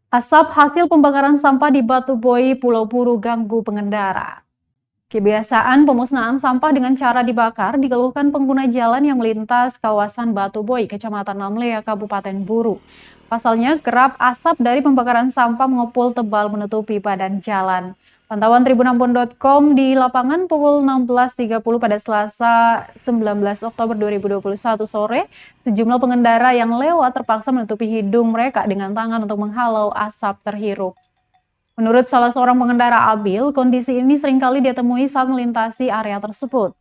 Asap hasil pembakaran sampah di Batu Boi, Pulau Buru ganggu pengendara. Kebiasaan pemusnahan sampah dengan cara dibakar dikeluhkan pengguna jalan yang melintas kawasan Batu Boi, Kecamatan Namlea, Kabupaten Buru. Pasalnya, kerap asap dari pembakaran sampah mengepul tebal menutupi badan jalan. Pantauan tribunambon.com di lapangan pukul 16.30 pada Selasa 19 Oktober 2021 sore, sejumlah pengendara yang lewat terpaksa menutupi hidung mereka dengan tangan untuk menghalau asap terhirup. Menurut salah seorang pengendara Abil, kondisi ini seringkali dia temui saat melintasi area tersebut.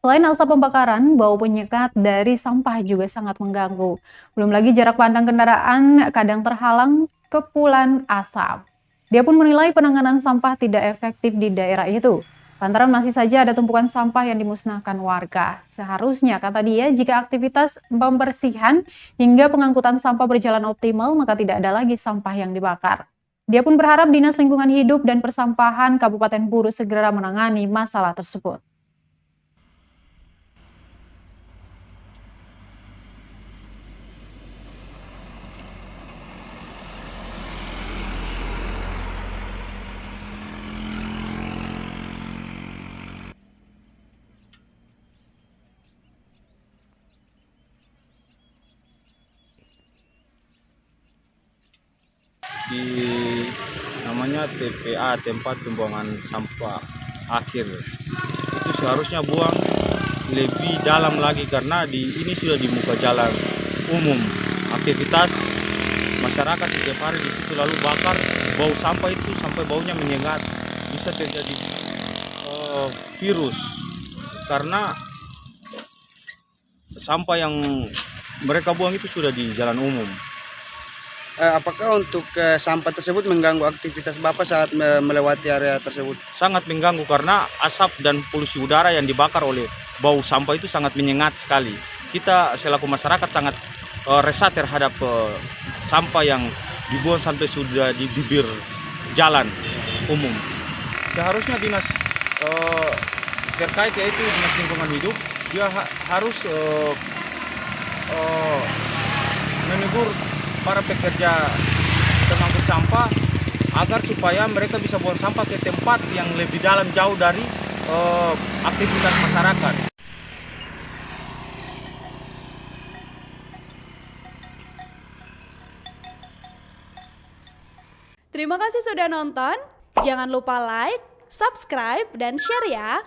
Selain asap pembakaran, bau penyekat dari sampah juga sangat mengganggu. Belum lagi jarak pandang kendaraan kadang terhalang kepulan asap. Dia pun menilai penanganan sampah tidak efektif di daerah itu. Lantaran masih saja ada tumpukan sampah yang dimusnahkan warga. Seharusnya, kata dia, jika aktivitas pembersihan hingga pengangkutan sampah berjalan optimal, maka tidak ada lagi sampah yang dibakar. Dia pun berharap Dinas Lingkungan Hidup dan Persampahan Kabupaten Buru segera menangani masalah tersebut. Di namanya TPA, tempat pembuangan sampah akhir, itu seharusnya buang lebih dalam lagi karena ini sudah di muka jalan umum. Aktivitas masyarakat setiap hari di situ lalu bakar, bau sampah itu sampai baunya menyengat, bisa terjadi virus karena sampah yang mereka buang itu sudah di jalan umum. Apakah untuk sampah tersebut mengganggu aktivitas Bapak saat melewati area tersebut? Sangat mengganggu karena asap dan polusi udara yang dibakar oleh bau sampah itu sangat menyengat sekali. Kita selaku masyarakat sangat resah terhadap sampah yang dibuang sampai sudah di bibir jalan umum. Seharusnya dinas terkait, yaitu Dinas Lingkungan Hidup, dia harus menegur para pekerja pengangkut sampah agar supaya mereka bisa buang sampah ke tempat yang lebih dalam jauh dari aktivitas masyarakat. Terima kasih sudah nonton. Jangan lupa like, subscribe, dan share ya.